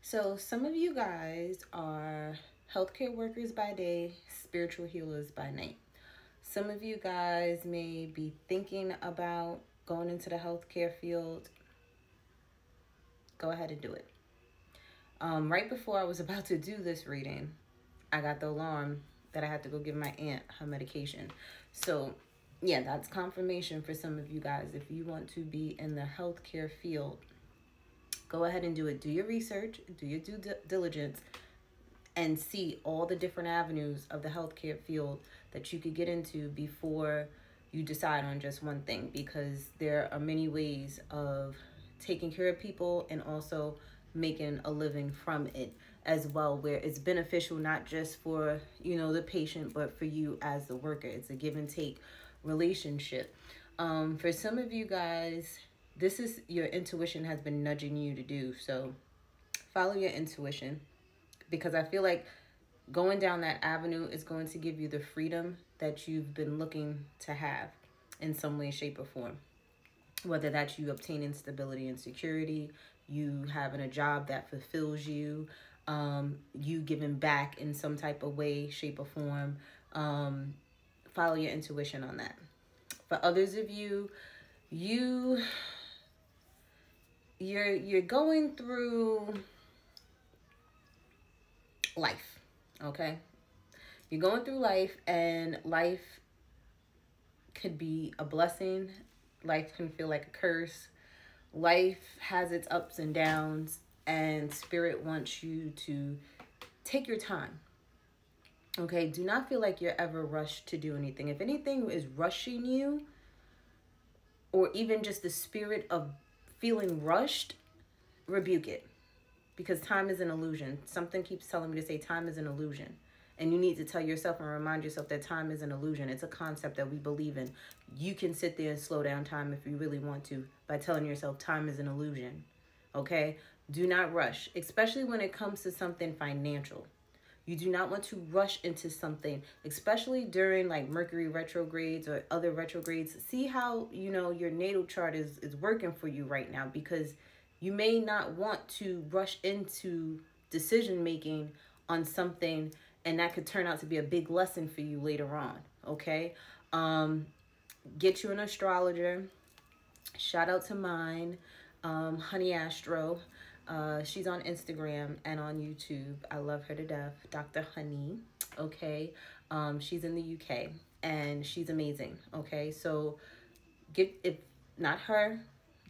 So some of you guys are healthcare workers by day, spiritual healers by night. Some of you guys may be thinking about going into the healthcare field. Go ahead and do it. Right before I was about to do this reading, I got the alarm that I had to go give my aunt her medication. So yeah, that's confirmation for some of you guys. If you want to be in the healthcare field, go ahead and do it. Do your research, do your due diligence, and see all the different avenues of the healthcare field that you could get into before you decide on just one thing, because there are many ways of taking care of people and also making a living from it as well, where it's beneficial not just for, the patient, but for you as the worker. It's a give and take relationship. For some of you guys, this is your intuition has been nudging you to do. So follow your intuition, because I feel like going down that avenue is going to give you the freedom that you've been looking to have in some way, shape, or form. Whether that's you obtaining stability and security, you having a job that fulfills you, you giving back in some type of way, shape, or form. Follow your intuition on that. For others of you, you're going through life, okay? You're going through life, and life could be a blessing. Life can feel like a curse. Life has its ups and downs, and Spirit wants you to take your time, okay? Do not feel like you're ever rushed to do anything. If anything is rushing you, or even just the spirit of feeling rushed, rebuke it, because time is an illusion. Something keeps telling me to say time is an illusion. And you need to tell yourself and remind yourself that time is an illusion. It's a concept that we believe in. You can sit there and slow down time if you really want to by telling yourself time is an illusion, okay? Do not rush, especially when it comes to something financial. You do not want to rush into something, especially during like Mercury retrogrades or other retrogrades. See how, your natal chart is working for you right now, because you may not want to rush into decision making on something, and that could turn out to be a big lesson for you later on, okay? Get you an astrologer. Shout out to mine, Honey Astro. She's on Instagram and on YouTube. I love her to death. Dr. Honey, okay? She's in the UK, and she's amazing, okay? So if not her,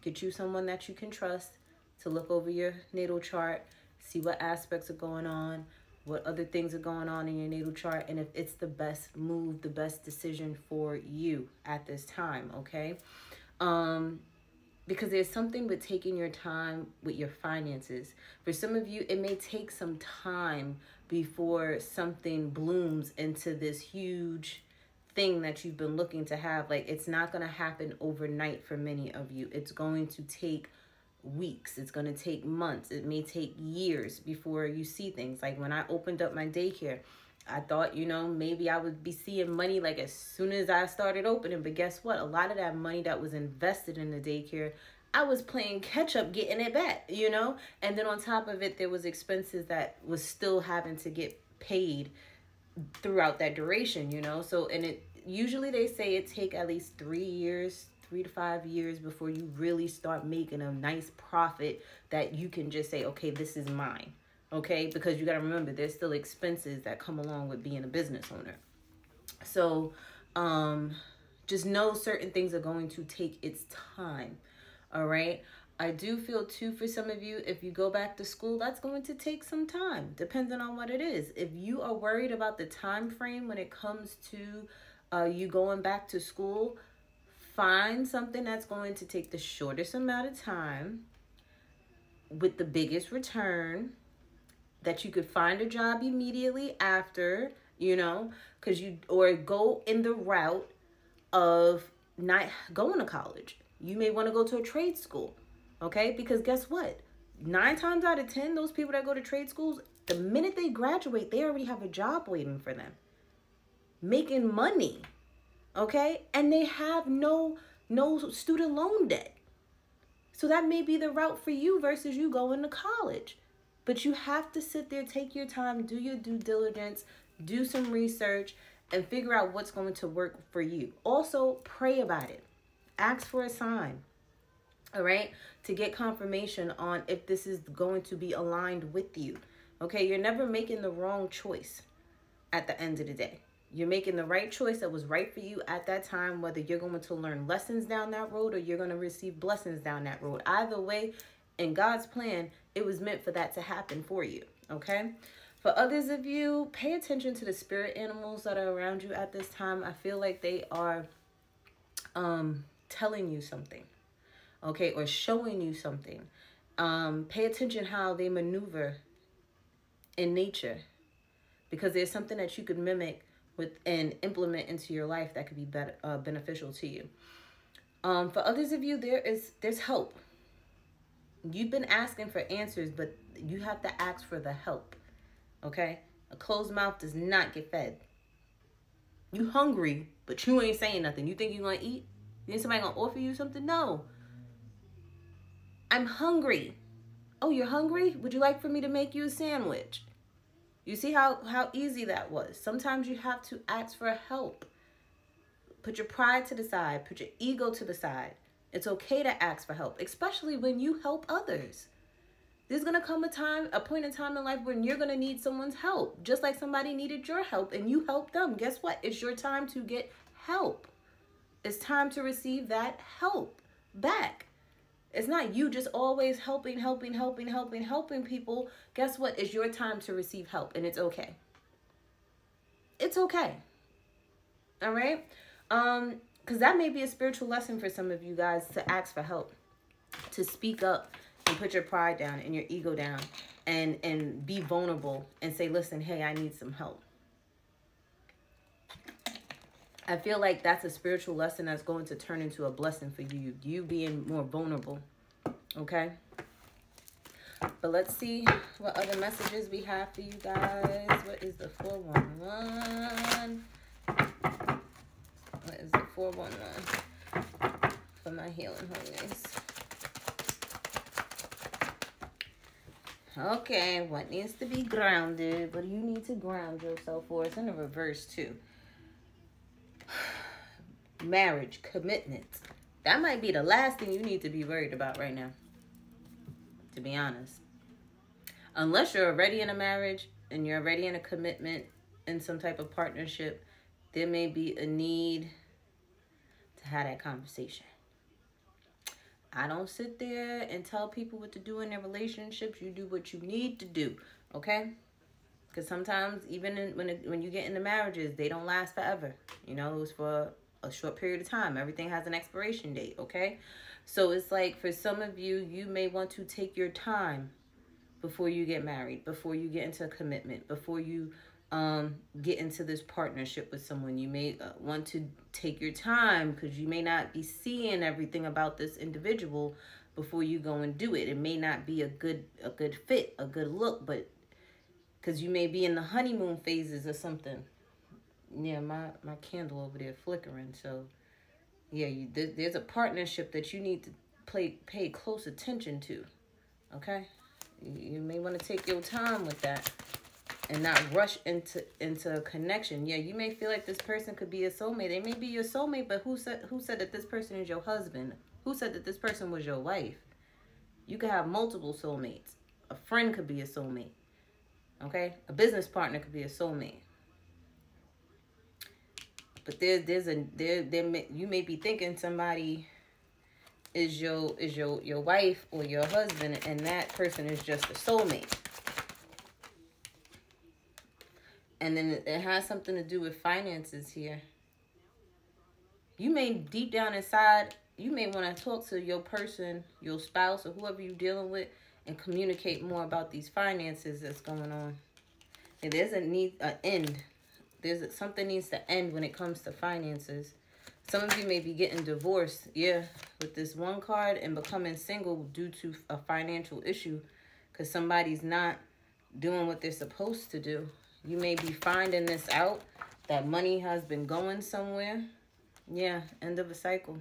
get you someone that you can trust to look over your natal chart, see what aspects are going on, what other things are going on in your natal chart, and if it's the best move, the best decision for you at this time, okay? Because there's something with taking your time with your finances. For some of you, it may take some time before something blooms into this huge thing that you've been looking to have. Like, it's not going to happen overnight for many of you. It's going to take weeks. It's going to take months. It may take years before you see things. Like when I opened up my daycare, I thought, maybe I would be seeing money like as soon as I started opening. But guess what? A lot of that money that was invested in the daycare, I was playing catch up getting it back, And then on top of it, there was expenses that was still having to get paid throughout that duration, So, and it usually they say it take at least 3 to 5 years before you really start making a nice profit that you can just say, okay, this is mine. Okay, because you got to remember, there's still expenses that come along with being a business owner. So just know certain things are going to take its time. All right. I do feel too, for some of you, if you go back to school, that's going to take some time, depending on what it is. If you are worried about the time frame when it comes to you going back to school, find something that's going to take the shortest amount of time with the biggest return, that you could find a job immediately after, or go in the route of not going to college. You may want to go to a trade school, okay? Because guess what? 9 times out of 10, those people that go to trade schools, the minute they graduate, they already have a job waiting for them, making money, okay? And they have no student loan debt. So that may be the route for you versus you going to college. But you have to sit there, take your time, do your due diligence, do some research, and figure out what's going to work for you. Also, pray about it. Ask for a sign, all right, to get confirmation on if this is going to be aligned with you. Okay, you're never making the wrong choice at the end of the day. You're making the right choice that was right for you at that time, whether you're going to learn lessons down that road or you're going to receive blessings down that road. Either way, in God's plan, it was meant for that to happen for you, okay? For others of you, pay attention to the spirit animals that are around you at this time. I feel like they are telling you something, okay, or showing you something. Pay attention how they maneuver in nature, because there's something that you could mimic with and implement into your life that could be beneficial to you. For others of you, there's help. You've been asking for answers, but you have to ask for the help, okay? A closed mouth does not get fed. You hungry, but you ain't saying nothing. You think you're going to eat? You think somebody going to offer you something? No. I'm hungry. Oh, you're hungry? Would you like for me to make you a sandwich? You see how easy that was? Sometimes you have to ask for help. Put your pride to the side. Put your ego to the side. It's okay to ask for help, especially when you help others. There's going to come a point in time in life when you're going to need someone's help, just like somebody needed your help and you helped them. Guess what? It's your time to get help. It's time to receive that help back. It's not you just always helping people. Guess what? It's your time to receive help, and it's okay. It's okay. All right? Because that may be a spiritual lesson for some of you guys, to ask for help, to speak up and put your pride down and your ego down and be vulnerable and say, listen, hey, I need some help. I feel like that's a spiritual lesson that's going to turn into a blessing for you. You being more vulnerable. Okay? But let's see what other messages we have for you guys. What is the 411? What is the 411 for my healing homies? Okay, what needs to be grounded? What do you need to ground yourself for? It's in the reverse too. Marriage, commitment. That might be the last thing you need to be worried about right now, to be honest. Unless you're already in a marriage and you're already in a commitment in some type of partnership, there may be a need to have that conversation. I don't sit there and tell people what to do in their relationships. You do what you need to do, okay? Because sometimes even when you get into marriages, they don't last forever. You know, it's for a short period of time. Everything has an expiration date, okay? So it's like, for some of you, you may want to take your time before you get married, before you get into a commitment, before you get into this partnership with someone. You may want to take your time, because you may not be seeing everything about this individual before you go and do it. It may not be a good fit, a good look, but because you may be in the honeymoon phases or something. Yeah, my candle over there flickering. So, yeah, there's a partnership that you need to pay close attention to, okay? You may want to take your time with that and not rush into a connection. Yeah, you may feel like this person could be a soulmate. They may be your soulmate, but who said that this person is your husband? Who said that this person was your wife? You could have multiple soulmates. A friend could be a soulmate, okay? A business partner could be a soulmate. But you may be thinking somebody is your wife or your husband, and that person is just a soulmate. And then it has something to do with finances here. You may, deep down inside, you may want to talk to your person, your spouse, or whoever you're dealing with, and communicate more about these finances that's going on. And there's an end. Something needs to end when it comes to finances. Some of you may be getting divorced, yeah, with this one card, and becoming single due to a financial issue, because somebody's not doing what they're supposed to do. You may be finding this out, that money has been going somewhere. Yeah, end of a cycle.